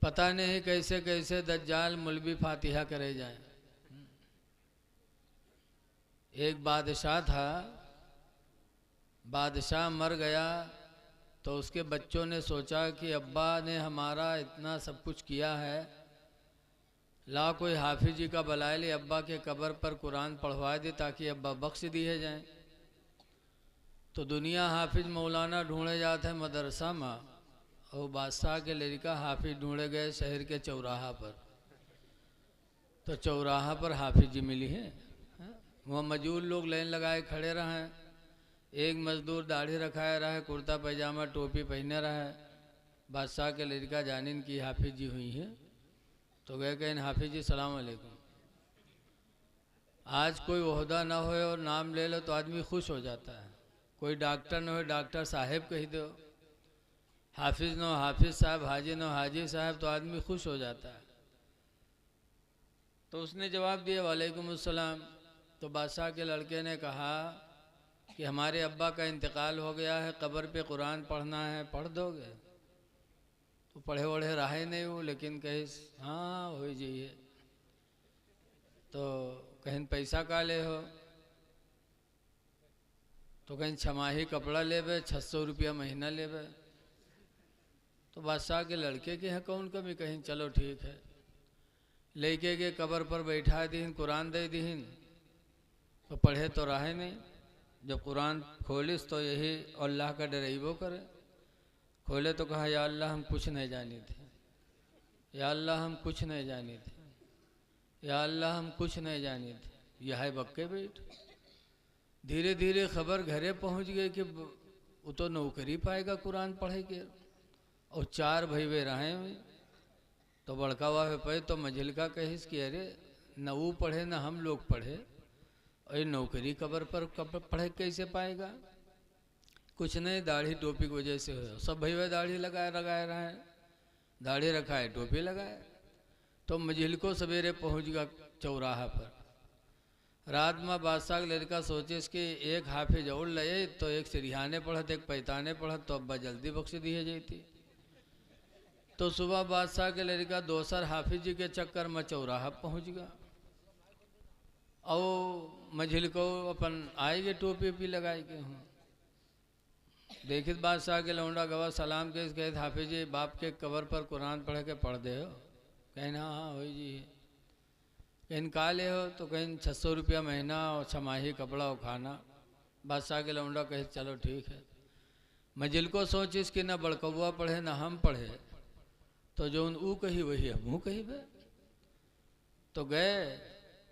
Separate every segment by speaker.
Speaker 1: पता नहीं कैसे कैसे दज्जाल मौलवी फातिहा करे जाए। एक बादशाह था, बादशाह मर गया तो उसके बच्चों ने सोचा कि अब्बा ने हमारा इतना सब कुछ किया है, ला कोई हाफिज जी का बुलाए ले, अब्बा के कब्र पर कुरान पढ़वा दे ताकि अब्बा बख्श दिए जाएं। तो दुनिया हाफिज मौलाना ढूंढे जाते हैं मदरसा में, और बादशाह के लड़का हाफिज ढूंढे गए शहर के चौराहा पर। तो चौराहा पर हाफिज जी मिली है, वहाँ मजदूर लोग लाइन लगाए खड़े रहे। एक मजदूर दाढ़ी रखाए रहा है, कुर्ता पैजामा टोपी पहने रहा है। बादशाह के लड़का जानिन की हाफिज जी हुई है, तो गए कहें हाफिज जी सलाम अलैकुम। आज कोई ओहदा ना हो और नाम ले लो तो आदमी खुश हो जाता है। कोई डॉक्टर न हो डॉक्टर साहब कह दो, हाफिज न हो हाफिज साहब, हाजी न हो हाजी साहब, तो आदमी खुश हो जाता है। तो उसने जवाब दिया वालेकुम अस्सलाम। तो बादशाह के लड़के ने कहा कि हमारे अब्बा का इंतकाल हो गया है, कब्र पे कुरान पढ़ना है, पढ़ दोगे? तो पढ़े वढ़े रहे नहीं वो, लेकिन कहे हाँ हो जाइए। तो कहीं पैसा का ले हो? तो कहीं छमाही कपड़ा लेबे, 600 रुपया महीना लेबे। तो बादशाह के लड़के के हैं कौन कमी, कहीं चलो ठीक है। लेके के कब्र पर बैठा दीन, कुरान दे दीन, तो पढ़े तो रहे नहीं। जब कुरान खोलिस तो यही अल्लाह का डरेबो करे। खोले तो कहा या अल्लाह हम कुछ नहीं जाने थे, या अल्लाह हम कुछ नहीं जाने थे, या अल्लाह हम कुछ नहीं जाने थे। यह है बक्के बैठ। धीरे धीरे खबर घरे पहुंच गई कि वो तो नौकरी पाएगा कुरान पढ़े के, और 4 भाई वे रहे हुए। तो बड़का वाह पे तो मंझिल का कहिस कि अरे न वो पढ़े न हम लोग पढ़े, और नौकरी कब्र पर पढ़े कैसे पाएगा? कुछ नहीं, दाढ़ी टोपी की वजह से हो। सब भाई दाढ़ी लगाए रहे हैं, दाढ़ी रखाए टोपी लगाए। तो मंझिल को सवेरे पहुंच गया चौराहा पर। रात में बादशाह का लड़का सोचे कि एक हाफिज और लए तो एक सिरहाने पढ़त एक पैताने पढ़त, तो अब्बा जल्दी बख्श दिए जाती। तो सुबह बादशाह के लड़का दोसर हाफिज जी के चक्कर में चौराहा पहुंच गया, और मंझिल को अपन आएगे टोपी ओपी लगाए के हूँ। देखित बादशाह के लौंडा गवा सलाम के कहे हाफिज जी बाप के कब्र पर कुरान पढ़ के पढ़ दे हो? कहें हाँ हाँ हो जी। कहीं का ले हो? तो कहीं 600 रुपया महीना और छमाही कपड़ा और खाना। बादशाह के लौंडा कहे चलो ठीक है। मंजिल को सोचिस कि ना बड़कौआ पढ़े ना हम पढ़े, तो जो ऊ कही वही हमू कही बे। तो गए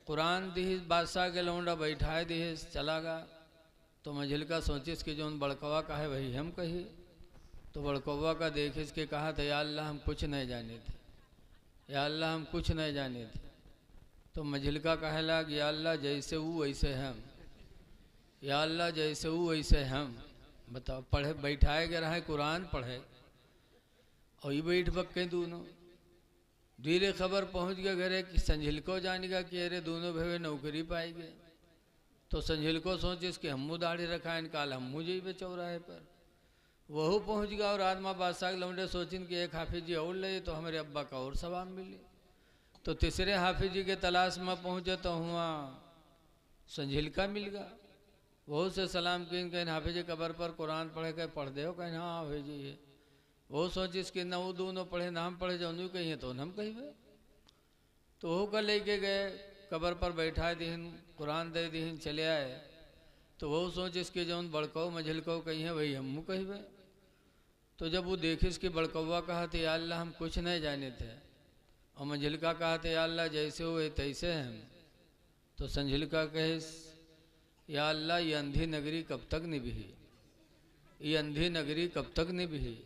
Speaker 1: कुरान दी, बादशाह के लौंडा बैठाए दी, चला गा। तो मंझिल का सोचिस कि जो बड़कवा का है वही हम कही। तो बड़कौआ का देखिस के कहा था या अल्लाह हम कुछ नहीं जाने थे, या अल्लाह हम कुछ नहीं जाने थे। तो मंझिल का कहे लग या अल्लाह जैसे वो वैसे हम, या अल्लाह जैसे वो वैसे हम। बताओ, पढ़े बैठाए गए रहे कुरान पढ़े, और ये बैठ बक्के दोनों। धीरे खबर पहुंच गया घरे कि संझिल को जानेगा कि अरे दोनों भाई नौकरी पाएंगे। तो संझिल को सोचिस कि हमू दाढ़ी रखाए काल हमू जेबे चौराहे पर। वह पहुंच गया और आदमा बादशाह लौंडे सोचिन कि एक हाफिज जी और ले तो हमारे अब्बा का और सवाब मिले। तो तीसरे हाफिज जी के तलाश में पहुंचे तो हुआ संझिल का मिल गया। वो से सलाम किन कहीं हाफिज जी कब्र पर कुरान पढ़े के पढ़ दे हो? कहीं हाँ हाफिज जी है। वो सोचिस कि न वो दोनों पढ़े ना हम पढ़े, जो कहिए तो हम कही। तो वो का लेके गए कब्र पर बैठा दीन, कुरान दे दीन, चले आए। तो वो सोचिस कि जो बड़कौ मंझिल को कही है वही हमू कही। तो जब वो देखिस कि बड़कौआ कहा थे या अल्लाह हम कुछ नहीं जाने थे, और मंझिल का कहा थे या अल्लाह जैसे हुए तैसे हम। तो संझिल का कहिस या अल्लाह ये अंधी नगरी कब तक निभी, ये अंधी नगरी कब तक निभी,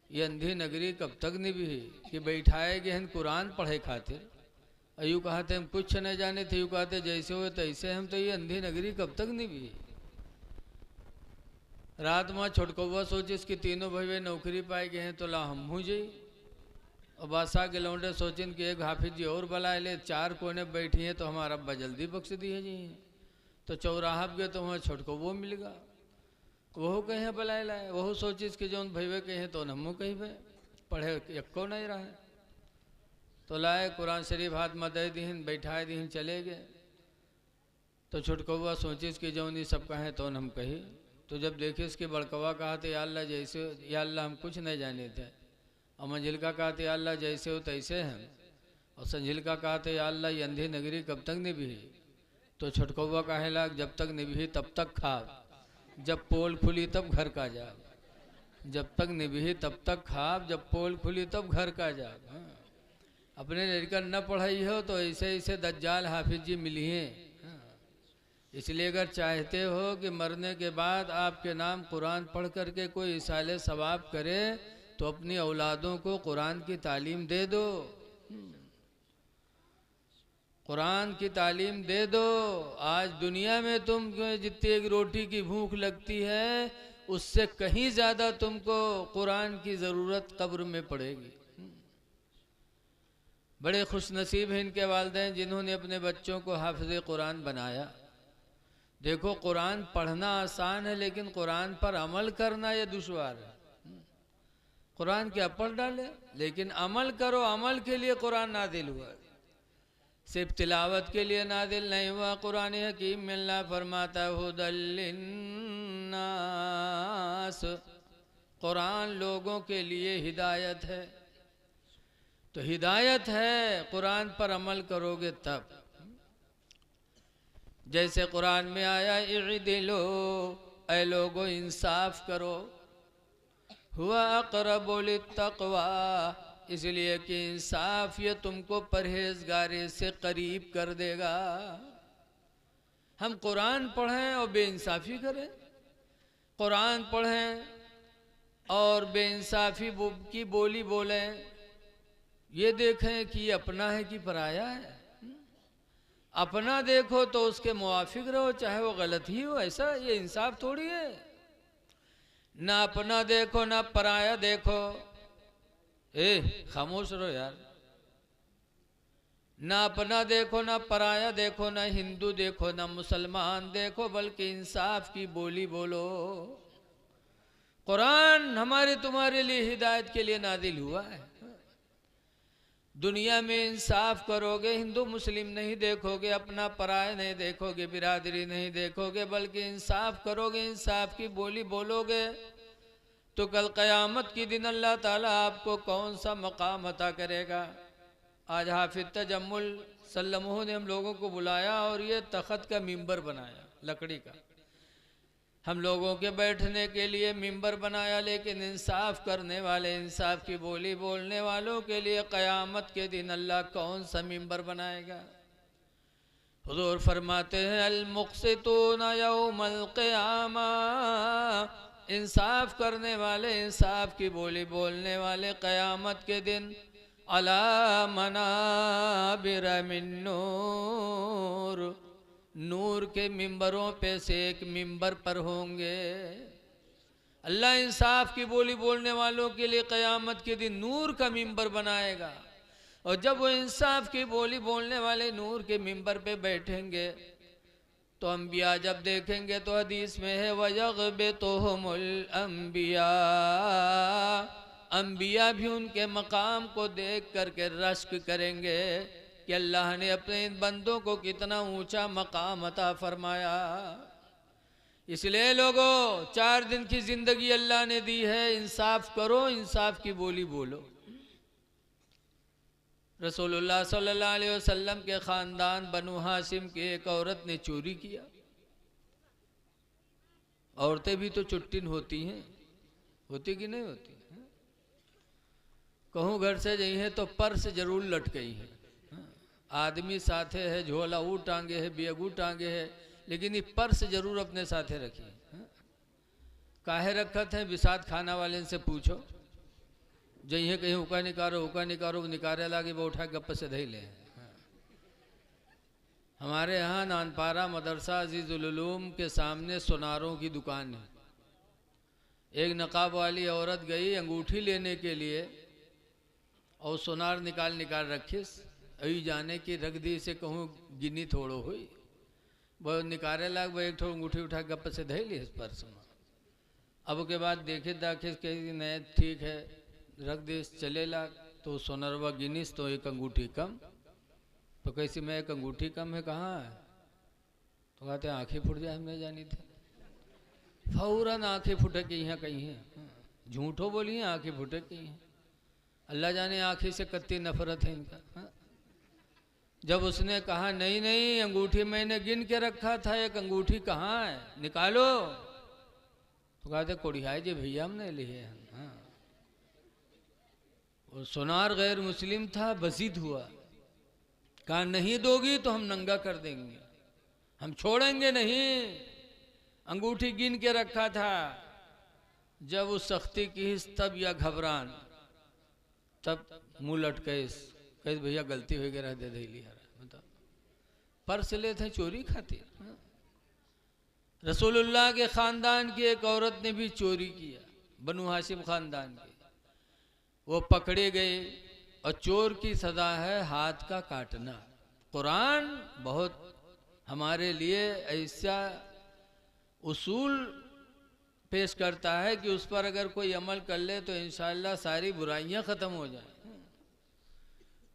Speaker 1: ये अंधी नगरी कब तक निभी कि बैठाए गए हैं कुरान पढ़े खातिर। यूँ कहते हम कुछ नहीं जाने थे, यूँ कहते जैसे हुए तैसे हम। तो ये अंधी नगरी कब तक निभी। रात में छोटकौआ सोचिस कि तीनों भाई नौकरी पाए गए हैं तो ला हम हूँ जी। और बादशाह के लौंडे सोचिन कि एक हाफिज जी और बुलाए ले, 4 कोने बैठी हैं तो हमारा अब्बा जल्दी बख्श दिए जी। तो चौराहा गए तो वहाँ छोटकौआ मिल गया। वह कहे बुलाए लाए, वह सोचिस कि जो भैवे कहे तो हमू कही। पढ़े यक्को नहीं रहे। तो लाए कुरान शरीफ हाथ में दे दीन, बैठाए दीन, चले गए। तो छुटकौआ सोचिस कि जो नहीं सब कहें तो हम कही। तो जब देखे इसके बड़कवा कहा तो या अल्लाह जैसे, या अल्लाह हम कुछ नहीं जाने थे। और मंजिल का कहा तो या अल्लाह जैसे हो तैसे हैं। और संजिल का कहा तो या अल्लाह ये अंधी नगरी कब तक निभी। तो छुटकौआ कहे लाग जब तक निभी तब तक खा, जब पोल खुली तब घर का जा। जब तक निभी तब तक खाब, जब पोल खुली तब घर का जा। हाँ। अपने लड़का न पढ़ाई हो तो ऐसे ऐसे दज्जाल हाफिज जी मिली हैं। हाँ। इसलिए अगर चाहते हो कि मरने के बाद आपके नाम कुरान पढ़ करके कोई इसाले सवाब करे तो अपनी औलादों को कुरान की तालीम दे दो। कुरान की तालीम दे दो। आज दुनिया में तुम जितनी एक रोटी की भूख लगती है उससे कहीं ज़्यादा तुमको कुरान की ज़रूरत कब्र में पड़ेगी। बड़े खुश नसीब हैं इनके वालिदैन जिन्होंने अपने बच्चों को हाफिज़ कुरान बनाया। देखो कुरान पढ़ना आसान है लेकिन कुरान पर अमल करना ये दुश्वार है। कुरान क्या पढ़ डाले लेकिन अमल करो। अमल के लिए कुरान नादिल हुआ, सिर्फ तिलावत के लिए नादिल नहीं हुआ। कुरान हकीम में अल्लाह फरमाता हुदल लिन्नास, कुरान लोगों के लिए हिदायत है। तो हिदायत है, कुरान पर अमल करोगे तब। जैसे कुरान में आया इअदिलो, ऐ लोगो इंसाफ करो, हुआ अक़रबु लित्तक़वा, इसलिए कि इंसाफ ये तुमको परहेजगारी से करीब कर देगा। हम कुरान पढ़ें और बेइंसाफ़ी करें, कुरान पढ़ें और बेइंसाफ़ी की बोली बोलें, ये देखें कि ये अपना है कि पराया है। अपना देखो तो उसके मुआफिक रहो चाहे वो गलत ही हो, ऐसा ये इंसाफ थोड़ी है। ना अपना देखो ना पराया देखो। खामोश रहो यार। ना अपना देखो ना पराया देखो, ना हिंदू देखो ना मुसलमान देखो, बल्कि इंसाफ की बोली बोलो। कुरान हमारे तुम्हारे लिए हिदायत के लिए नादिल हुआ है। दुनिया में इंसाफ करोगे, हिंदू मुस्लिम नहीं देखोगे, अपना पराया नहीं देखोगे, बिरादरी नहीं देखोगे, बल्कि इंसाफ करोगे, इंसाफ की बोली बोलोगे तो कल क़यामत की दिन अल्लाह ताला आपको कौन सा मकाम अता करेगा। आज हाफिज तजम्मुल सल्लमहू ने हम लोगों को बुलाया और ये तख़त का मिंबर बनाया, लकड़ी का, हम लोगों के बैठने के लिए मिंबर बनाया। लेकिन इंसाफ करने वाले, इंसाफ की बोली बोलने वालों के लिए क़यामत के दिन अल्लाह कौन सा मिंबर बनाएगा। हुज़ूर फरमाते हैं अल मुक़सितूना यौमल क़ियामा, इंसाफ करने वाले, इंसाफ की बोली बोलने वाले क़यामत के दिन अला मनाबिर मिन नूर, नूर के मिंबरों पे से एक मिंबर पर होंगे। अल्लाह इंसाफ की बोली बोलने वालों के लिए क़यामत के दिन नूर का मिंबर बनाएगा। और जब वो इंसाफ की बोली बोलने वाले नूर के मिंबर पे बैठेंगे तो अंबिया जब देखेंगे तो हदीस में है वयग़बितुहुमुल अंबिया, अंबिया भी उनके मकाम को देख करके रश्क करेंगे कि अल्लाह ने अपने इन बंदों को कितना ऊंचा मकाम अता फरमाया। इसलिए लोगों, 4 दिन की जिंदगी अल्लाह ने दी है, इंसाफ करो, इंसाफ की बोली बोलो। रसूलुल्लाह सल्लल्लाहु अलैहि वसल्लम के ख़ानदान बनु हाशिम की एक औरत ने चोरी किया। औरतें भी तो चुट्टिन होती हैं, होती कि नहीं होती? कहूँ घर से गई है तो पर्स जरूर लट गई है, आदमी साथे है, झोला ऊ टांगे है, बेगू टांगे है, लेकिन ये पर्स जरूर अपने साथे रखी है। काहे रखत है? बिसात खाना वाले से पूछो, जइए कहीं हुक्का निकारो निकारे लागे वो उठा गप्प से धई ले। हमारे यहाँ नानपारा मदरसा अजीज़ुल उलूम के सामने सुनारों की दुकान है। एक नकाब वाली औरत गई अंगूठी लेने के लिए और सुनार निकाल रखिस, अभी जाने की रख दी से कहूँ गिनी थोड़ो हुई, वो निकारे लाग वो एक ठो अंगूठी उठा गप्प से धई ली इस पर सुना। अब के बाद देखे दाखे कहीं नहीं ठीक है, रख दे चलेला तो सोनरवा गिनीस तो एक अंगूठी कम। तो कैसी मैं एक अंगूठी कम है कहाँ है? तो कहते आंखें फूट जाए, हमने जानी थी। फौरन आंखें फुटे कि यहाँ कहीं है, झूठो बोली है आंखें फुटे कहीं है। अल्लाह जाने आंखें से कत्ती नफरत है इनका। जब उसने कहा नहीं नहीं अंगूठी मैंने गिन के रखा था, एक अंगूठी कहाँ है निकालो, तो कहते कोड़ियाई जी भैया हमने लिए हैं। हाँ। वो सोनार गैर मुस्लिम था, बसीद हुआ, कहा नहीं दोगी तो हम नंगा कर देंगे, हम छोड़ेंगे नहीं। अंगूठी गिन के रखा था। जब वो सख्ती की तब या घबरान, तब मुंह लटके, कहे भैया गलती हो गया दे दे लिया। बताओ पर्स ले थे चोरी खातिर। रसूलुल्लाह के खानदान की एक औरत ने भी चोरी किया, बनु हाशिम खानदान की। वो पकड़े गए और चोर की सजा है हाथ का काटना। कुरान बहुत हमारे लिए ऐसा उसूल पेश करता है कि उस पर अगर कोई अमल कर ले तो इंशाअल्लाह सारी बुराइयां ख़त्म हो जाए।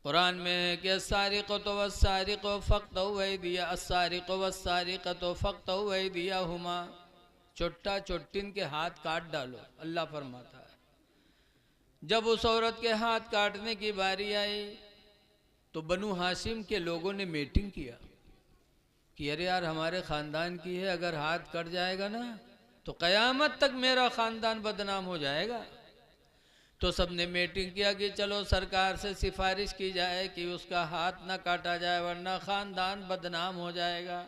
Speaker 1: कुरान में है कि अस्सारिक़तु वस्सारिक़ु फ़क़्तउ अयदिया अस्सारिक़ु वस्सारिक़तु फ़क़्तउ अयदियहुमा, चोट्टा चोट्टिन के हाथ काट डालो, अल्लाह फरमाता है। जब उस औरत के हाथ काटने की बारी आई तो बनु हाशिम के लोगों ने मीटिंग किया कि अरे यार हमारे ख़ानदान की है, अगर हाथ कट जाएगा ना तो क़यामत तक मेरा ख़ानदान बदनाम हो जाएगा। तो सबने मीटिंग किया कि चलो सरकार से सिफारिश की जाए कि उसका हाथ ना काटा जाए वरना ख़ानदान बदनाम हो जाएगा।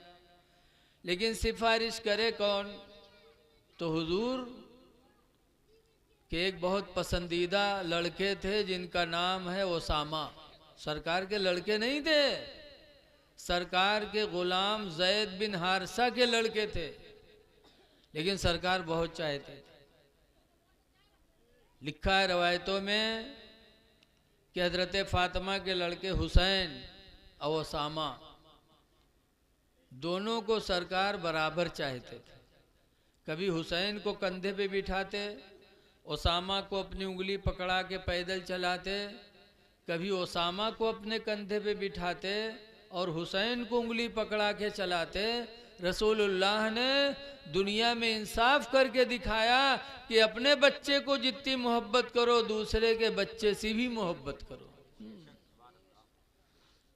Speaker 1: लेकिन सिफारिश करे कौन? तो हुजूर के एक बहुत पसंदीदा लड़के थे जिनका नाम है ओसामा। सरकार के लड़के नहीं थे, सरकार के गुलाम जैद बिन हारसा के लड़के थे, लेकिन सरकार बहुत चाहते थे। लिखा है रवायतों में कि हजरत फातिमा के लड़के हुसैन और ओसामा दोनों को सरकार बराबर चाहते थे। कभी हुसैन को कंधे पे बिठाते, ओसामा को अपनी उंगली पकड़ा के पैदल चलाते, कभी ओसामा को अपने कंधे पे बिठाते और हुसैन को उंगली पकड़ा के चलाते। रसूलुल्लाह ने दुनिया में इंसाफ करके दिखाया कि अपने बच्चे को जितनी मोहब्बत करो दूसरे के बच्चे से भी मोहब्बत करो।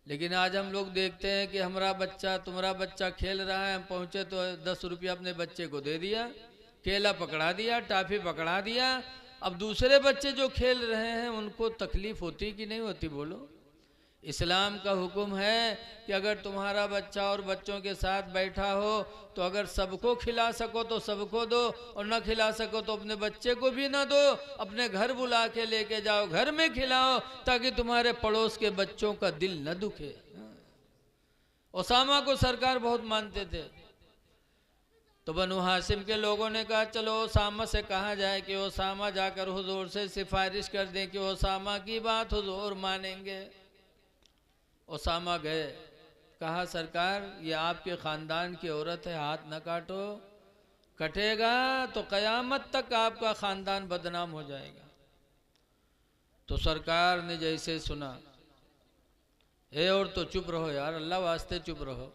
Speaker 1: लेकिन आज हम लोग देखते हैं कि हमारा बच्चा तुम्हारा बच्चा खेल रहा है, हम पहुंचे तो 10 रुपया अपने बच्चे को दे दिया, केला पकड़ा दिया, टाफी पकड़ा दिया। अब दूसरे बच्चे जो खेल रहे हैं उनको तकलीफ होती कि नहीं होती? बोलो। इस्लाम का हुक्म है कि अगर तुम्हारा बच्चा और बच्चों के साथ बैठा हो तो अगर सबको खिला सको तो सबको दो, और न खिला सको तो अपने बच्चे को भी ना दो, अपने घर बुला के लेके जाओ, घर में खिलाओ ताकि तुम्हारे पड़ोस के बच्चों का दिल न दुखे। ओसामा को सरकार बहुत मानते थे। तो बनु हाशिम के लोगों ने कहा चलो ओसामा से कहा जाए कि ओसामा जाकर हुजूर से सिफारिश कर दें कि ओसामा की बात हुजूर मानेंगे। ओसामा गए, कहा सरकार ये आपके ख़ानदान की औरत है, हाथ न काटो, कटेगा तो क़यामत तक आपका ख़ानदान बदनाम हो जाएगा। तो सरकार ने जैसे सुना, ए और तो चुप रहो यार, अल्लाह वास्ते चुप रहो।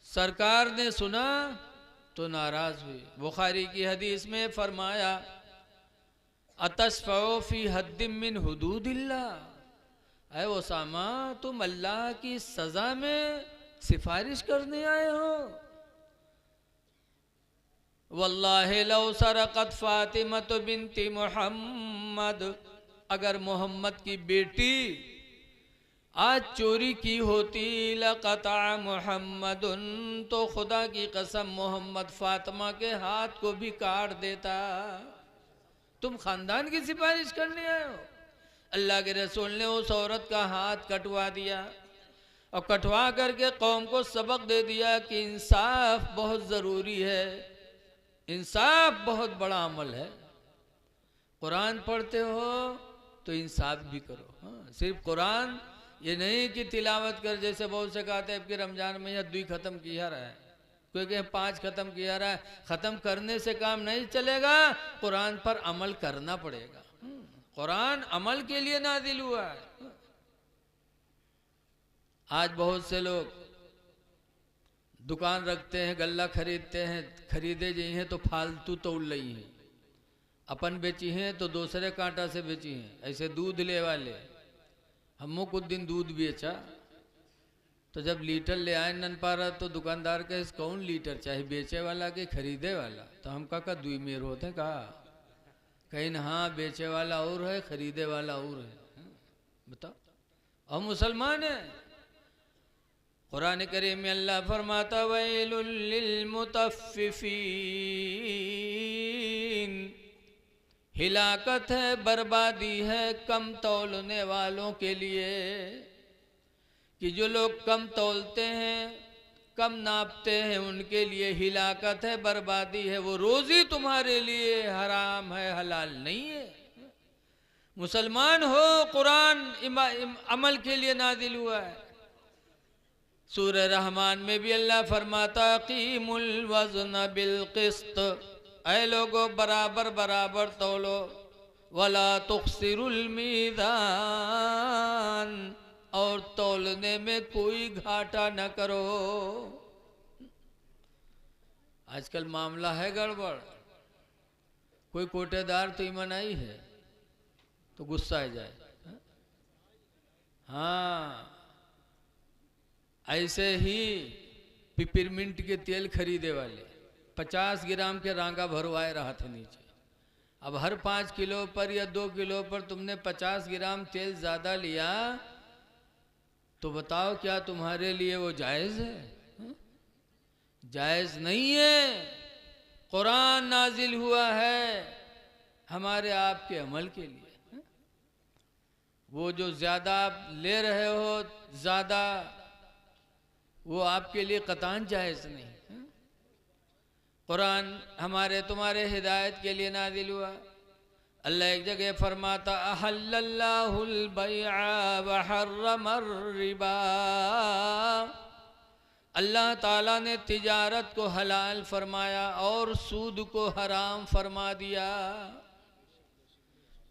Speaker 1: सरकार ने सुना तो नाराज हुई। बुखारी की हदीस में फरमाया अतशफ़उ फ़ी हद्दिम मिन हुदूदिल्लाह, ऐ ओसामा तुम अल्लाह की सजा में सिफारिश करने आए हो? वल्लाहि लौ सरक़त फ़ातिमतु बिन्ती मुहम्मद, अगर मोहम्मद की बेटी आज चोरी की होती लक़ता मुहम्मदुन, तो खुदा की कसम मोहम्मद फातिमा के हाथ को भी काट देता। तुम खानदान की सिफारिश करने आए हो? अल्लाह के रसूल ने उस औरत का हाथ कटवा दिया और कटवा करके कौम को सबक दे दिया कि इंसाफ बहुत ज़रूरी है, इंसाफ बहुत बड़ा अमल है। कुरान पढ़ते हो तो इंसाफ भी करो। हाँ, सिर्फ कुरान ये नहीं कि तिलावत कर, जैसे बहुत से कहते हैं कि रमजान में यह दुई ख़त्म किया रहा है, कोई कहे 5 खत्म किया रहा है, खत्म करने से काम नहीं चलेगा, कुरान पर अमल करना पड़ेगा। कुरान अमल के लिए नाजिल हुआ है। आज बहुत से लोग दुकान रखते हैं, गल्ला खरीदते हैं, खरीदे जी हैं तो फालतू तोल रही हैं, अपन बेची हैं तो दूसरे कांटा से बेची हैं। ऐसे दूध ले वाले, हमको कुछ दिन दूध बेचा तो जब लीटर ले आए नन पा रहा तो दुकानदार के कौन लीटर चाहे, बेचे वाला के खरीदे वाला? तो हम का दुई मेर होते कहा, कहीं ना हाँ बेचे वाला और है, खरीदे वाला और है। बताओ, और मुसलमान है। कुरान करीम में अल्लाह फरमाता वैलुल लिल मुतफ्फिफीन, हिलाकत है, बर्बादी है कम तौलने वालों के लिए, कि जो लोग कम तौलते हैं, कम नापते हैं, उनके लिए हिलाकत है, बर्बादी है। वो रोजी तुम्हारे लिए हराम है, हलाल नहीं है। मुसलमान हो, कुरान अमल के लिए नाजिल हुआ है। सूरह रहमान में भी अल्लाह फरमाता कीमुल वज़न बिल क़िस्त, ऐ लोगो बराबर बराबर तौलो, वला तुख्सिरुल मीज़ान, और तौलने में कोई घाटा न करो। आजकल मामला है गड़बड़। कोई कोटेदार तो ईमानाई है तो गुस्सा आ जाए। हाँ, ऐसे ही पिपरमिंट के तेल खरीदे वाले 50 ग्राम के रांगा भरवाए रहा था नीचे। अब हर 5 किलो पर या 2 किलो पर तुमने 50 ग्राम तेल ज़्यादा लिया तो बताओ क्या तुम्हारे लिए वो जायज़ है? जायज़ नहीं है। कुरान नाजिल हुआ है हमारे आपके अमल के लिए। वो जो ज़्यादा आप ले रहे हो, ज़्यादा, वो आपके लिए कतान जायज़ नहीं। कुरान हमारे तुम्हारे हिदायत के लिए नाजिल हुआ। अल्लाह एक जगह फरमाता अहल्लल्लाहुल बैअ व हर्रमर रिबा, अल्लाह ताला ने तिजारत को हलाल फरमाया और सूद को हराम फरमा दिया।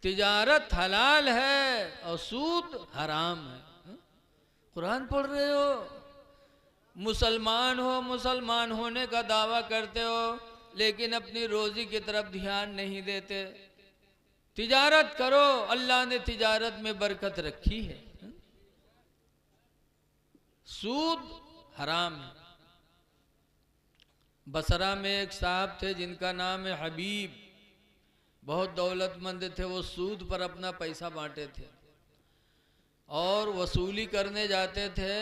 Speaker 1: तिजारत हलाल है और सूद हराम है। कुरान पढ़ रहे हो, मुसलमान हो, मुसलमान होने का दावा करते हो, लेकिन अपनी रोजी की तरफ ध्यान नहीं देते। तिजारत करो, अल्लाह ने तिजारत में बरकत रखी है। सूद हराम है। बसरा में एक साहब थे जिनका नाम है हबीब, बहुत दौलतमंद थे। वो सूद पर अपना पैसा बांटे थे और वसूली करने जाते थे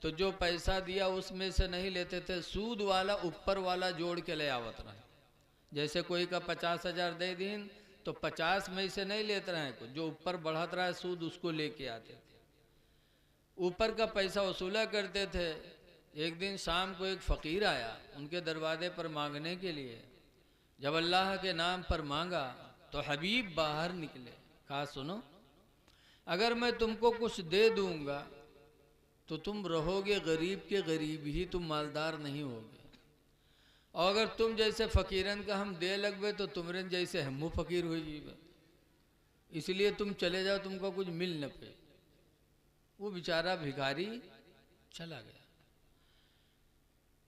Speaker 1: तो जो पैसा दिया उसमें से नहीं लेते थे, सूद वाला ऊपर वाला जोड़ के ले आवत रहे। जैसे कोई का 50,000 दे दिन तो 50 में से नहीं लेते रहे, जो ऊपर बढ़त रहा है सूद उसको लेके आते थे, ऊपर का पैसा वसूला करते थे। एक दिन शाम को एक फ़कीर आया उनके दरवाजे पर मांगने के लिए। जब अल्लाह के नाम पर मांगा तो हबीब बाहर निकले, कहा सुनो, अगर मैं तुमको कुछ दे दूंगा तो तुम रहोगे गरीब के गरीब ही, तुम मालदार नहीं होगे। और अगर तुम जैसे फ़कीरन का हम दे लगवे तो तुमरन जैसे हमू फ़कीर हो जीवे, इसलिए तुम चले जाओ, तुमको कुछ मिल न पे। वो बेचारा भिखारी चला गया।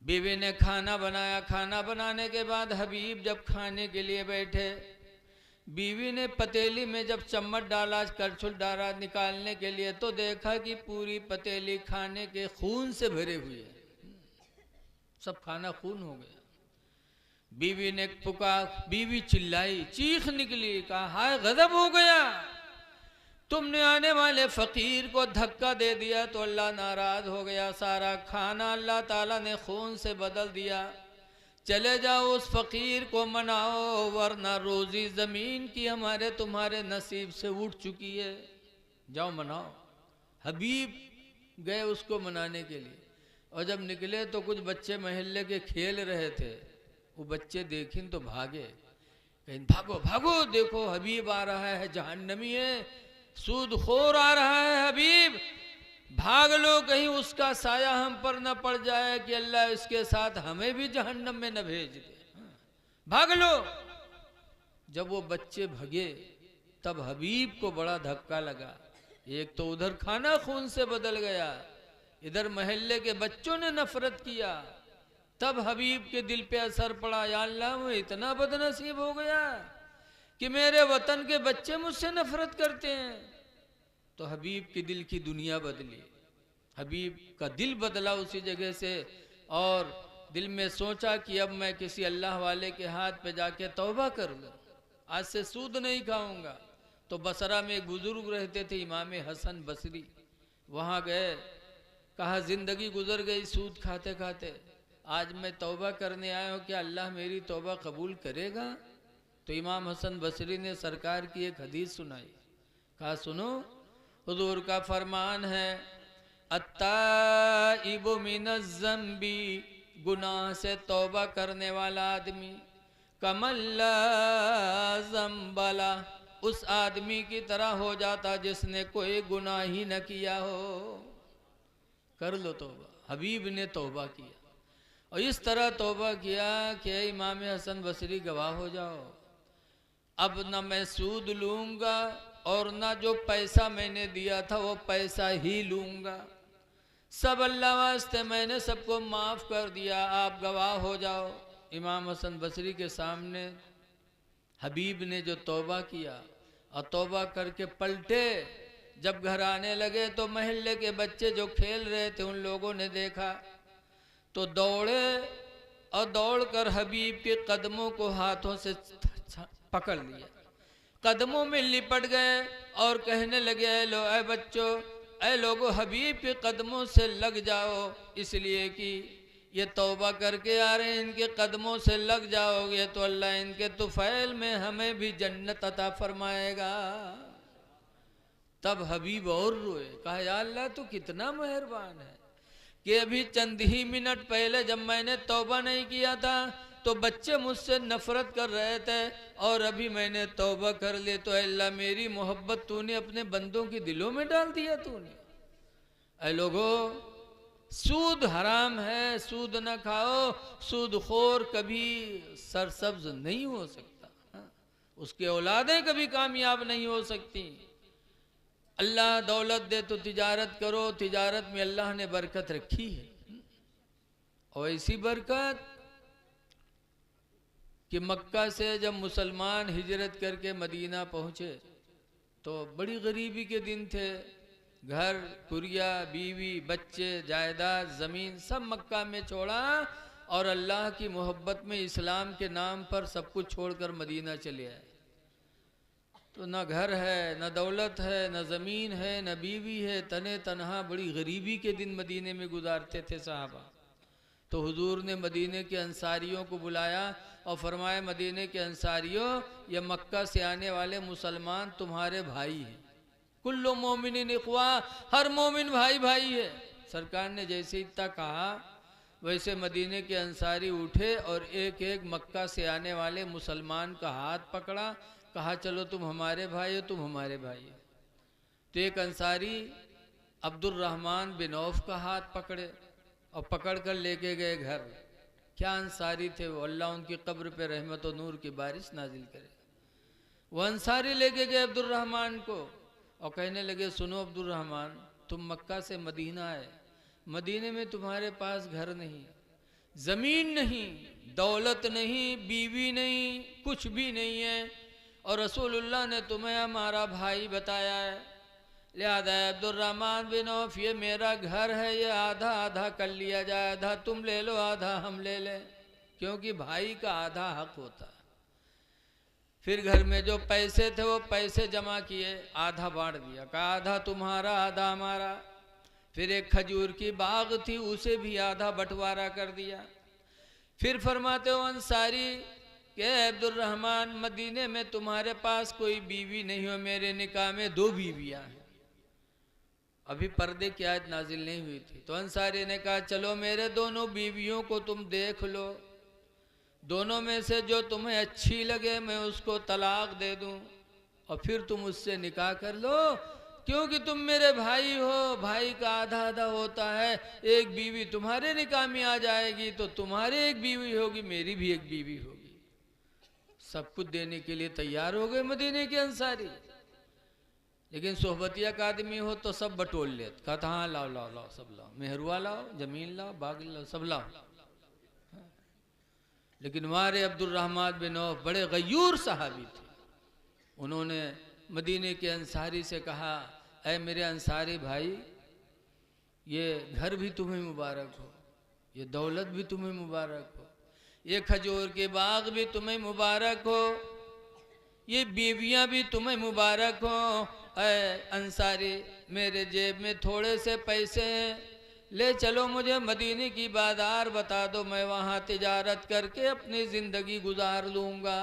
Speaker 1: बीवी ने खाना बनाया। खाना बनाने के बाद हबीब जब खाने के लिए बैठे, बीवी ने पतीली में जब चम्मच डाला, करछुल डाला निकालने के लिए, तो देखा कि पूरी पतीली खाने के खून से भरे हुए है। सब खाना खून हो गया। बीवी ने बीवी चिल्लाई, चीख निकली, कहा हाय गजब हो गया, तुमने आने वाले फकीर को धक्का दे दिया तो अल्लाह नाराज हो गया। सारा खाना अल्लाह ताला ने खून से बदल दिया। चले जाओ उस फकीर को मनाओ, वरना रोजी ज़मीन की हमारे तुम्हारे नसीब से उठ चुकी है। जाओ मनाओ। हबीब गए उसको मनाने के लिए, और जब निकले तो कुछ बच्चे महल्ले के खेल रहे थे। वो बच्चे देखें तो भागे, कहीं भागो भागो, देखो हबीब आ रहा है, जहन्नमी है, सूदखोर आ रहा है हबीब। भाग लो कहीं उसका साया हम पर न पड़ जाए कि अल्लाह इसके साथ हमें भी जहन्नम में न भेज दे। भाग लो। जब वो बच्चे भगे तब हबीब को बड़ा धक्का लगा। एक तो उधर खाना खून से बदल गया, इधर मोहल्ले के बच्चों ने नफरत किया। तब हबीब के दिल पे असर पड़ा, या अल्लाह मैं इतना बदनसीब हो गया कि मेरे वतन के बच्चे मुझसे नफरत करते हैं। तो हबीब के दिल की दुनिया बदली, हबीब का दिल बदला उसी जगह से, और दिल में सोचा कि अब मैं किसी अल्लाह वाले के हाथ पे जाके तौबा कर लूं, आज से सूद नहीं खाऊंगा। तो बसरा में एक बुजुर्ग रहते थे इमाम हसन बसरी, वहाँ गए, कहा जिंदगी गुजर गई सूद खाते खाते, आज मैं तौबा करने आया हूँ, क्या अल्लाह मेरी तौबा कबूल करेगा? तो इमाम हसन बसरी ने सरकार की एक हदीस सुनाई। कहा सुनो, हुजूर का फरमान है, अत्ताइबु मिनज़्ज़म्बी, गुनाह से तौबा करने वाला आदमी, कमल्ला ज़म्बला, उस आदमी की तरह हो जाता जिसने कोई गुनाह ही न किया हो। कर लो तौबा। हबीब ने तौबा किया और इस तरह तौबा किया कि इमाम हसन बसरी गवाह हो जाओ, अब न मैं सूद लूँगा और न जो पैसा मैंने दिया था वो पैसा ही लूँगा, सब अल्लाह वास्ते मैंने सबको माफ़ कर दिया, आप गवाह हो जाओ। इमाम हसन बसरी के सामने हबीब ने जो तौबा किया और तौबा करके पलटे, जब घर आने लगे तो महल्ले के बच्चे जो खेल रहे थे उन लोगों ने देखा तो दौड़े और दौड़कर हबीब के कदमों को हाथों से पकड़ लिया, कदमों में लिपट गए और कहने लगे, ऐ बच्चों, ऐ लोगों, हबीब के कदमों से लग जाओ, इसलिए कि ये तौबा करके आ रहे हैं, इनके कदमों से लग जाओगे तो अल्लाह इनके तुफैल में हमें भी जन्नत अता फरमाएगा। तब हबीब और रोए, कहा या अल्लाह तू कितना मेहरबान है कि अभी चंद ही मिनट पहले जब मैंने तौबा नहीं किया था तो बच्चे मुझसे नफरत कर रहे थे और अभी मैंने तौबा कर ले तो अल्लाह मेरी मोहब्बत तूने अपने बंदों के दिलों में डाल दिया तूने। ऐ लोगों, सूद हराम है, सूद न खाओ, सूद खोर कभी सरसब्ज नहीं हो सकता, उसके औलादें कभी कामयाब नहीं हो सकती। अल्लाह दौलत दे तो तिजारत करो, तिजारत में अल्लाह ने बरकत रखी है, और ऐसी बरकत कि मक्का से जब मुसलमान हिजरत करके मदीना पहुँचे तो बड़ी गरीबी के दिन थे, घर कुरिया बीवी बच्चे जायदाद ज़मीन सब मक्का में छोड़ा और अल्लाह की मोहब्बत में इस्लाम के नाम पर सब कुछ छोड़कर मदीना चले आए। तो न घर है, न दौलत है, न ज़मीन है, न बीवी है, तने तनहा बड़ी गरीबी के दिन मदीने में गुजारते थे साहबा। तो हुजूर ने मदीने के अंसारियों को बुलाया और फरमाया, मदीने के अंसारियों, ये मक्का से आने वाले मुसलमान तुम्हारे भाई हैं, कुल्लु मोमिनिन इख्वा, हर मोमिन भाई भाई है। सरकार ने जैसे इतना कहा वैसे मदीने के अंसारी उठे और एक एक मक्का से आने वाले मुसलमान का हाथ पकड़ा, कहा चलो तुम हमारे भाई हो, तुम हमारे भाई हो। तो एक अंसारी अब्दुल रहमान बिन औफ का हाथ पकड़े और पकड़ कर लेके गए घर। क्या अंसारी थे वो, अल्लाह उनकी कब्र पे रहमत और नूर की बारिश नाजिल करे। वो अंसारी लेके गए अब्दुल रहमान को और कहने लगे, सुनो अब्दुल रहमान, तुम मक्का से मदीना आए, मदीने में तुम्हारे पास घर नहीं, ज़मीन नहीं, दौलत नहीं, बीवी नहीं, कुछ भी नहीं है, और रसूलुल्लाह ने तुम्हें हमारा भाई बताया है, लिहाजा अब्दुल रहमान बिन औफ, ये मेरा घर है, ये आधा आधा कर लिया जाए, आधा तुम ले लो आधा हम ले लें, क्योंकि भाई का आधा हक होता है। फिर घर में जो पैसे थे वो पैसे जमा किए, आधा बांट दिया, कहा आधा तुम्हारा आधा हमारा। फिर एक खजूर की बाग थी, उसे भी आधा बंटवारा कर दिया। फिर फरमाते हो अंसारी कि अब्दुल रहमान, मदीने में तुम्हारे पास कोई बीवी नहीं हो, मेरे निकाह में 2 बीवियां हैं, अभी पर्दे की आयत नाजिल नहीं हुई थी। तो अंसारी ने कहा चलो मेरे दोनों बीवियों को तुम देख लो, दोनों में से जो तुम्हें अच्छी लगे मैं उसको तलाक दे दूं और फिर तुम उससे निकाह कर लो, क्योंकि तुम मेरे भाई हो, भाई का आधा आधा होता है। एक बीवी तुम्हारे निकाह में आ जाएगी तो तुम्हारे एक बीवी होगी, मेरी भी एक बीवी होगी। सब कुछ देने के लिए तैयार हो गए मदीने के अंसारी। लेकिन सोहबतिया का आदमी हो तो सब बटोल ले, कहता हाँ लाओ लाओ लाओ सब लाओ, मेहरुआ लाओ, जमीन लाओ, बाग लाओ, सब लाओ। लेकिन हमारे अब्दुर्रहमान बिन औफ बड़े गयूर सहाबी थे। उन्होंने मदीने के अंसारी से कहा, ऐ मेरे अंसारी भाई, ये घर भी तुम्हें मुबारक हो, ये दौलत भी तुम्हें मुबारक हो, ये खजूर के बाग भी तुम्हें मुबारक हो, ये बीवियां भी तुम्हें मुबारक हो। ऐ अंसारी, मेरे जेब में थोड़े से पैसे हैं, ले चलो मुझे मदीने की बाजार बता दो, मैं वहाँ तिजारत करके अपनी ज़िंदगी गुजार लूँगा।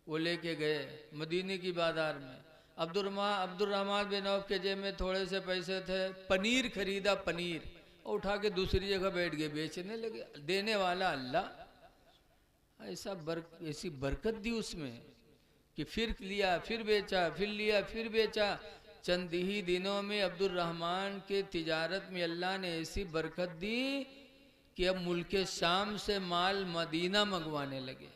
Speaker 1: वो लेके गए मदीने की बाजार में। अब्दुर्रहमान बिन औफ के जेब में थोड़े से पैसे थे, पनीर खरीदा, पनीर, और उठा के दूसरी जगह बैठ गए बेचने लगे। देने वाला अल्लाह। ऐसी बरकत दी उसमें कि फिर लिया, फिर बेचा, फिर लिया, फिर बेचा। चंद ही दिनों में अब्दुर्रहमान के तिजारत में अल्लाह ने ऐसी बरकत दी कि अब मुल्क शाम से माल मदीना मंगवाने लगे।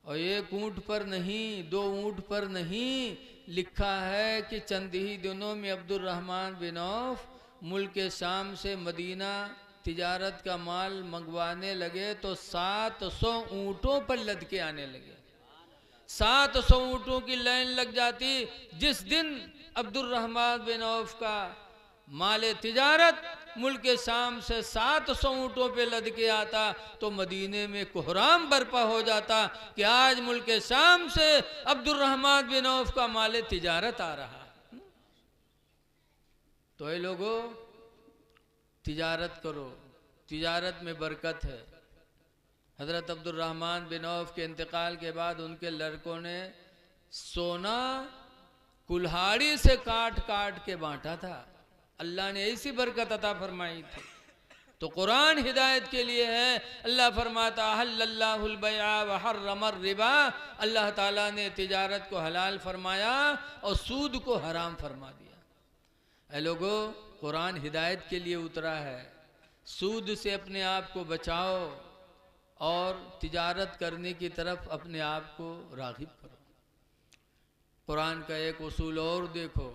Speaker 1: और एक ऊँट पर नहीं, 2 ऊँट पर नहीं, लिखा है कि चंद ही दिनों में अब्दुर्रहमान बिन औफ मुल्क शाम से मदीना तिजारत का माल मंगवाने लगे तो 700 ऊँटों पर लद के आने लगे। 700 ऊँटों की लाइन लग जाती। जिस दिन अब्दुर्रहमान बिन औफ का माले तिजारत मुल्क शाम से 700 ऊँटों पे लद के आता तो मदीने में कोहराम बरपा हो जाता कि आज मुल्क शाम से अब्दुर्रहमान बिन औफ का माले तिजारत आ रहा। तो ये लोगों, तिजारत करो, तिजारत में बरकत है। हज़रत अब्दुर्रहमान बिन औफ के इंतकाल के बाद उनके लड़कों ने सोना कुल्हाड़ी से काट काट के बांटा था। अल्लाह ने ऐसी बरकत अता फरमाई थी। तो कुरान हिदायत के लिए है। अल्लाह फरमाता हल्लल्लाहुल बैअ व हर्रमर रिबा, अल्लाह ताला ने तिजारत को हलाल फरमाया और सूद को हराम फरमा दिया। ऐ लोगों, कुरान हिदायत के लिए उतरा है। सूद से अपने आप को बचाओ और तिजारत करने की तरफ अपने आप को राग़िब करो। कुरान का एक उसूल और देखो,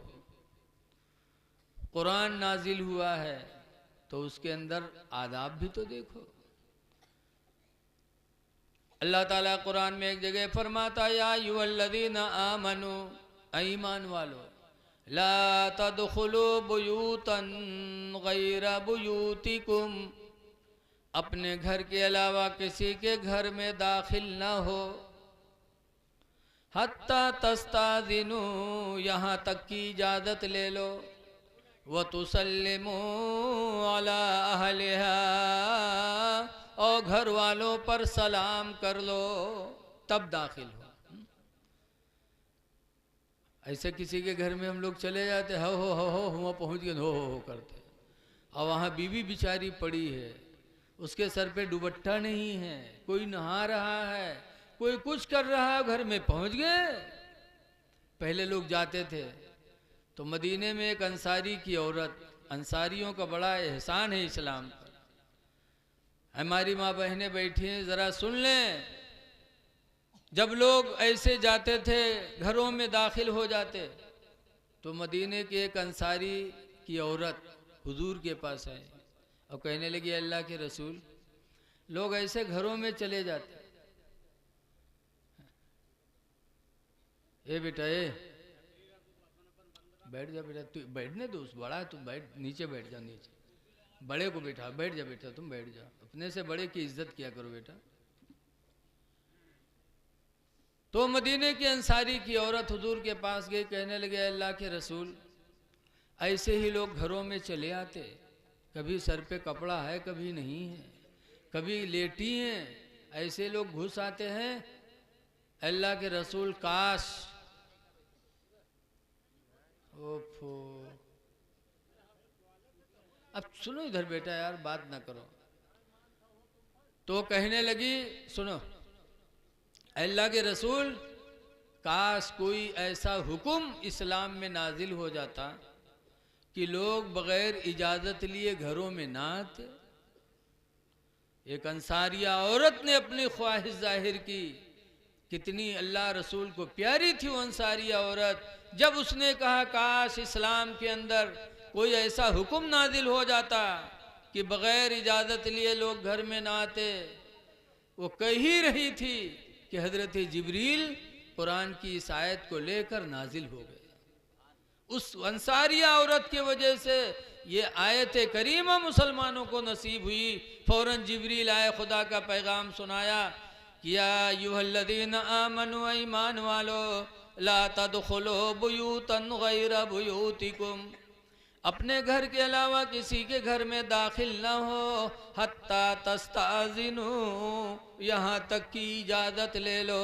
Speaker 1: कुरान नाजिल हुआ है तो उसके अंदर आदाब भी तो देखो। अल्लाह ताला कुरान में एक जगह फरमाता, या अय्युहल्लज़ीना आमनू, ईमान वालो, ला तदखुलू बुयूतन गैरा बुयूतिकुम, अपने घर के अलावा किसी के घर में दाखिल ना हो, हत्ता तस्ताज़िनू, यहाँ तक की इजाज़त ले लो, व तुसल्लिमू अला अहलिहा, और घर वालों पर सलाम कर लो, तब दाखिल हो। ऐसे किसी के घर में हम लोग चले जाते, हो वहाँ पहुँच गए, हो करते, और वहाँ बीवी बिचारी पड़ी है, उसके सर पे दुपट्टा नहीं है, कोई नहा रहा है, कोई कुछ कर रहा है, घर में पहुँच गए। पहले लोग जाते थे तो मदीने में एक अंसारी की औरत, अंसारियों का बड़ा एहसान है इस्लाम पर। हमारी माँ बहनें बैठी हैं, ज़रा सुन लें। जब लोग ऐसे जाते थे, घरों में दाखिल हो जाते, तो मदीने की एक अंसारी की औरत हुजूर के पास आई और कहने लगी, अल्लाह के रसूल, लोग ऐसे घरों में चले जाते, ए बेटा, बैठ जा बेटा, तू बैठने दो, उस बड़ा है, तुम बैठ, नीचे बैठ जा, नीचे, बड़े को बैठा, बैठ जा बेटा, तुम बैठ जा, अपने से बड़े की इज्जत किया करो बेटा। तो मदीने की अंसारी की औरत हुजूर के पास गई, कहने लगे, अल्लाह के रसूल, ऐसे ही लोग घरों में चले आते, कभी सर पे कपड़ा है, कभी नहीं है, कभी लेटी हैं, ऐसे लोग घुस आते हैं। अल्लाह के रसूल, काश, ओफो, अब सुनो इधर बेटा, यार बात ना करो। तो कहने लगी, सुनो, अल्लाह के रसूल, काश कोई ऐसा हुक्म इस्लाम में नाजिल हो जाता कि लोग बगैर इजाज़त लिए घरों में ना आते। एक अंसारिया औरत ने अपनी ख्वाहिश जाहिर की, कितनी अल्लाह रसूल को प्यारी थी वो अंसारिया औरत। जब उसने कहा काश इस्लाम के अंदर कोई ऐसा हुक्म नाजिल हो जाता कि बगैर इजाज़त लिए लोग घर में ना आते, वो कह ही रही थी कि हजरत जिब्रील कुरान की इस आयत को लेकर नाजिल हो गए। उस अंसारिया औरत की वजह से ये आयत करीमा मुसलमानों को नसीब हुई। फौरन जिब्रील आए, खुदा का पैगाम सुनाया कि या अय्युहल्लज़ीना आमनू, ईमान वालो, ला तदखुलू बुयूतन गैरा बुयूतिकुम, अपने घर के अलावा किसी के घर में दाखिल ना हो, हत्ता तस्ताज़िनू, यहाँ तक की इजाज़त ले लो।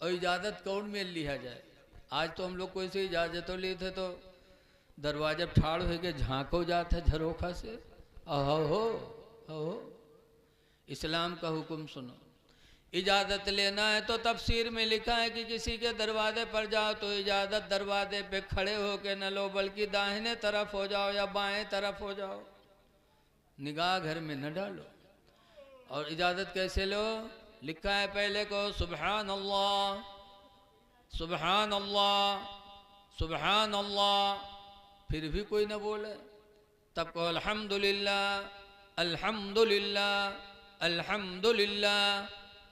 Speaker 1: और इजाज़त कौन में लिया जाए? आज तो हम लोग कोई से इजाज़तों ली थे तो दरवाजे ठाड़ हो के झांको जाते झरोखा से। अहो इस्लाम का हुक्म सुनो। इजाज़त लेना है तो तफसीर में लिखा है कि किसी के दरवाजे पर जाओ तो इजाज़त दरवाजे पे खड़े होके न लो, बल्कि दाहिने तरफ हो जाओ या बाएं तरफ हो जाओ, निगाह घर में न डालो। और इजाज़त कैसे लो? लिखा है पहले को सुबहान अल्लाह सुबहान अल्लाह सुबहान अल्लाह, फिर भी कोई न बोले तब को अल्हम्दुलिल्लाह अल्हम्दुलिल्लाह अल्हम्दुलिल्लाह,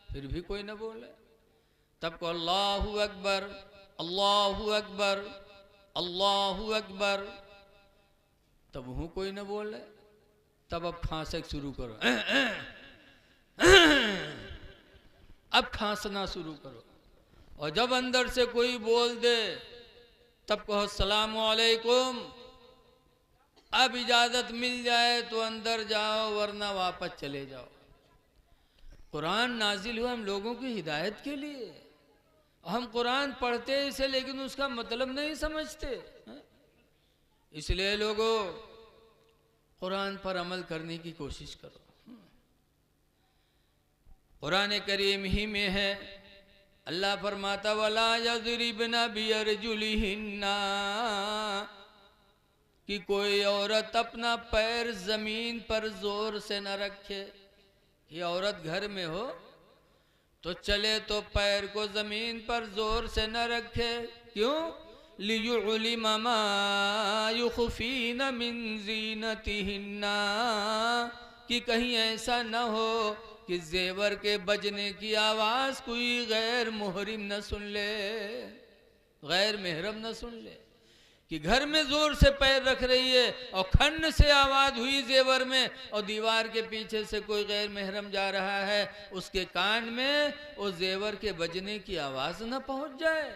Speaker 1: फिर भी कोई न बोले तब को अल्लाहु अकबर अल्लाहु अकबर अल्लाहु अकबर, तब हूँ कोई न बोले। तब अब खांसे शुरू करो, अब खांसना शुरू करो। और जब अंदर से कोई बोल दे तब कहो अस्सलामु अलैकुम। अब इजाज़त मिल जाए तो अंदर जाओ, वरना वापस चले जाओ। कुरान नाजिल हुआ हम लोगों की हिदायत के लिए। हम कुरान पढ़ते इसे, लेकिन उसका मतलब नहीं समझते। इसलिए लोगों, कुरान पर अमल करने की कोशिश करो। कुरान करीम ही में है, अल्लाह फरमाता वला यज़रिबना बिअरजुलिहिन्ना, कि कोई औरत अपना पैर जमीन पर जोर से न रखे। ये औरत घर में हो तो चले तो पैर को जमीन पर जोर से न रखे। क्यों? लियुलिमा मा युखफीना मिन ज़ीनतिहिन्ना, कि कहीं ऐसा न हो कि जेवर के बजने की आवाज़ कोई गैर मुहरिम न सुन ले, गैर महरम न सुन ले। कि घर में जोर से पैर रख रही है और खन्न से आवाज़ हुई जेवर में, और दीवार के पीछे से कोई गैर महरम जा रहा है, उसके कान में उस जेवर के बजने की आवाज़ न पहुंच जाए।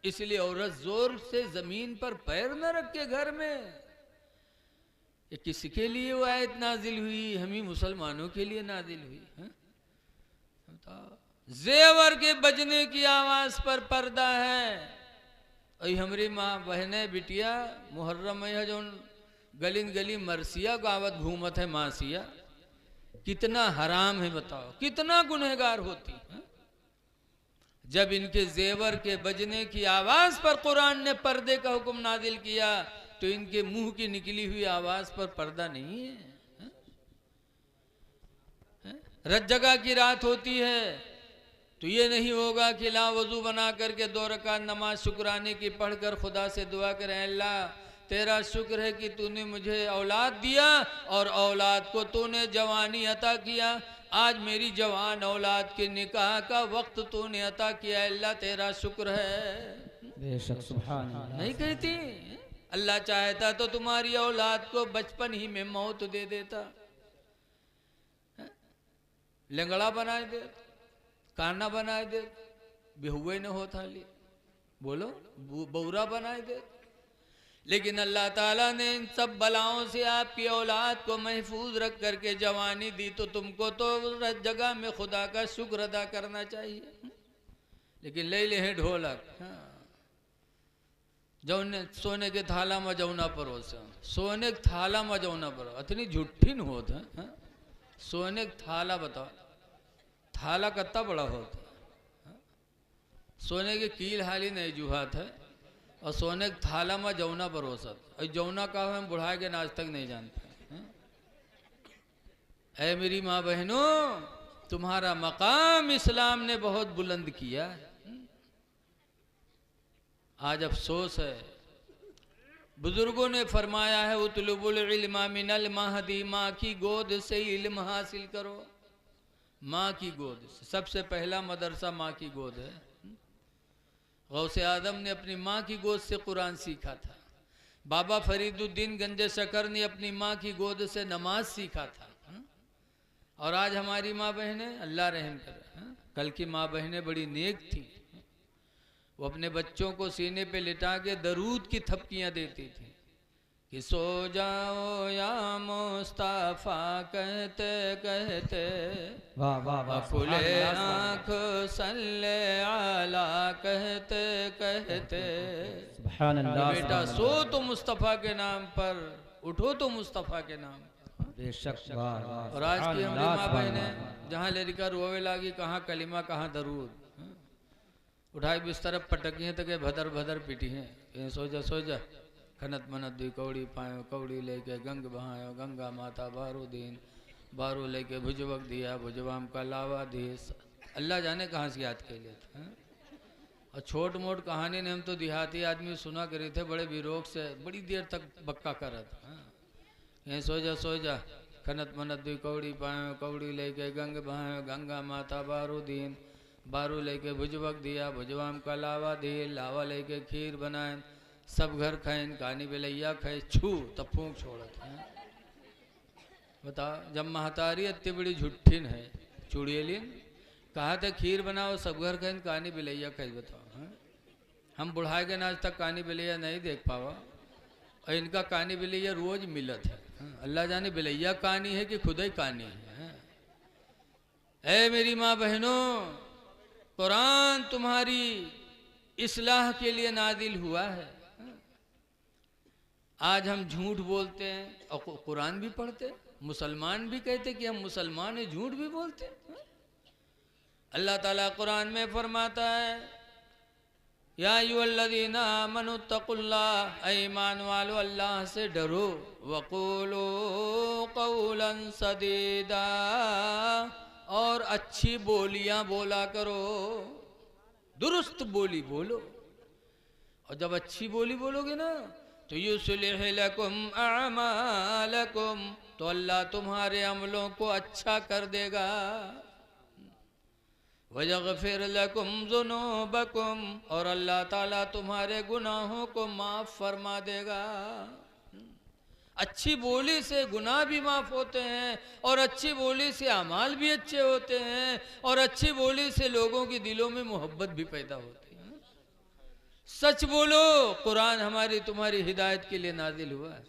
Speaker 1: इसलिए औरत जोर से ज़मीन पर पैर न रखे घर में। ये किसके लिए वो आयत नाजिल हुई? हम ही मुसलमानों के लिए नाजिल हुई है। जेवर के बजने की आवाज़ पर पर्दा है। अई हमारी माँ बहने बिटिया मुहर्रम में जो गलिन गली मरसिया गावत घूमत है मासिया, कितना हराम है बताओ, कितना गुनहगार होती है। जब इनके जेवर के बजने की आवाज़ पर कुरान ने पर्दे का हुक्म नाजिल किया, तो इनके मुंह की निकली हुई आवाज़ पर पर्दा नहीं है। रत जगह की रात होती है तो ये नहीं होगा कि ला वजू बना करके 2 रकात नमाज शुक्राने की पढ़कर खुदा से दुआ करें, अल्लाह तेरा शुक्र है कि तूने मुझे औलाद दिया और औलाद को तूने जवानी अता किया। आज मेरी जवान औलाद के निकाह का वक्त तूने अता किया, अल्लाह तेरा शुक्र है।
Speaker 2: बेशक सुभान अल्लाह।
Speaker 1: नहीं कहती? अल्लाह चाहता तो तुम्हारी औलाद को बचपन ही में मौत दे देता, लंगड़ा बना दे, काना बना दे, बेहुए न होता ली, बोलो बौरा बना दे। लेकिन अल्लाह ताला ने इन सब बलाओं से आपकी औलाद को महफूज रख करके जवानी दी, तो तुमको तो उस जगह में खुदा का शुक्र अदा करना चाहिए। लेकिन ले ले हैं ढोलक, जौने सोने के थाला में जौना परोसा, सोने के थाला में जौना परो, इतनी झूठी न होत है। सोने का थाला बताओ, थाला कितना बड़ा होता है? सोने के कील हाली नहीं जुहात है और सोने के थाला में जौना बरोसत और जौना का हम बुढ़ा के आज तक नहीं जानते हैं? ऐ मेरी माँ बहनों, तुम्हारा मकाम इस्लाम ने बहुत बुलंद किया है। आज अफसोस है, बुजुर्गों ने फरमाया है उतलुबुल इल्मा मिनल महदी, माँ की गोद से इल्म हासिल करो। माँ की गोद से सबसे पहला मदरसा माँ की गोद है। गौसे आदम ने अपनी माँ की गोद से कुरान सीखा था। बाबा फरीदुद्दीन गंजे शकर ने अपनी माँ की गोद से नमाज सीखा था। और आज हमारी माँ बहनें, अल्लाह रहम करे, कल की माँ बहनें बड़ी नेक थी। वो अपने बच्चों को सीने पे लिटा के दरूद की थपकियाँ देती थी कि सो जाओ या मुस्तफा कहते कहते,
Speaker 2: वाह वाह वाह,
Speaker 1: फुले आँख सल्ले आला कहते कहते।
Speaker 2: सुभान अल्लाह,
Speaker 1: बेटा सो तो मुस्तफ़ा के नाम पर, उठो तो मुस्तफ़ा के नाम पर।
Speaker 2: बेशक, वाह वाह।
Speaker 1: और आज की हमारी माँ बहनें जहाँ लड़का रोवे लागी, कहाँ कलिमा कहाँ दरूद, उठाई बिस्तर पटकी हैं तो के भदर भदर पीटी हैं। सो जा खनत मनत दी कौड़ी पायो, कौड़ी लेके गंग बहायो, गंगा माता बारो दीन, बारो लेके भुजवक दिया, भुजवाम का लावा दी। अल्लाह जाने कहाँ से याद कर लेते हैं। और छोट मोट कहानी ने हम तो देहाती आदमी सुना करे थे, बड़े विरोग से बड़ी देर तक बक्का करत। यहीं सो जा खनत मनत दी कौड़ी पायो, कौड़ी लेके गंग बहायो, गंगा माता बारो दीन, बारू लेके भुजवक दिया, भुजवाम का लावा दी, लावा लेके खीर बनाए, सब घर खाएं, कानी बेलैया खाए, छू तब फूंक छोड़त है। बता, जब महतारी इतनी बड़ी झुट्ठिन है चुड़ैलिन, कहा था खीर बनाओ सब घर खाएं, कानी बेलैया खाए। बताओ है? हम बुढ़ाए के आज तक कानी बेलैया नहीं देख पावा, और इनका कानी बेलैया रोज मिलत है। अल्लाह जाने बेलैया कानी है कि खुद ही कानी है। ऐ मेरी माँ बहनों, कुरान तुम्हारी इस्लाह के लिए नादिल हुआ है। आज हम झूठ बोलते हैं और कुरान भी पढ़ते, मुसलमान भी कहते कि हम मुसलमान हैं, झूठ भी बोलते। अल्लाह ताला कुरान में फरमाता है, या अय्युहल्लज़ीना आमनुत्तकुल्लाह, ईमान वालो अल्लाह से डरो, वक़ूलू क़ौलन सदीदा, और अच्छी बोलियां बोला करो, दुरुस्त बोली बोलो। और जब अच्छी बोली बोलोगे ना तो युस्लिह लकुम अमालकुम, तो अल्लाह तुम्हारे अमलों को अच्छा कर देगा। वयग़फिर लकुम ज़ुनूबकुम, और अल्लाह ताला तुम्हारे गुनाहों को माफ़ फरमा देगा। अच्छी बोली से गुनाह भी माफ़ होते हैं, और अच्छी बोली से अमाल भी अच्छे होते हैं, और अच्छी बोली से लोगों के दिलों में मोहब्बत भी पैदा होती है। सच बोलो, कुरान हमारी तुम्हारी हिदायत के लिए नाजिल हुआ है।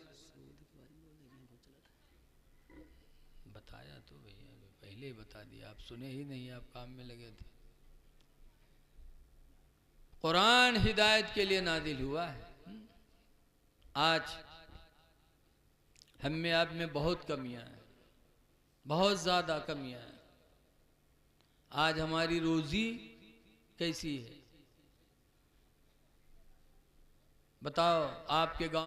Speaker 1: बताया तो भैया, पहले ही बता दिया, आप सुने ही नहीं, आप काम में लगे थे। कुरान हिदायत के लिए नाजिल हुआ है। आज हम में आप में बहुत कमियां हैं, बहुत ज़्यादा कमियां हैं। आज हमारी रोज़ी कैसी है बताओ। आपके गांव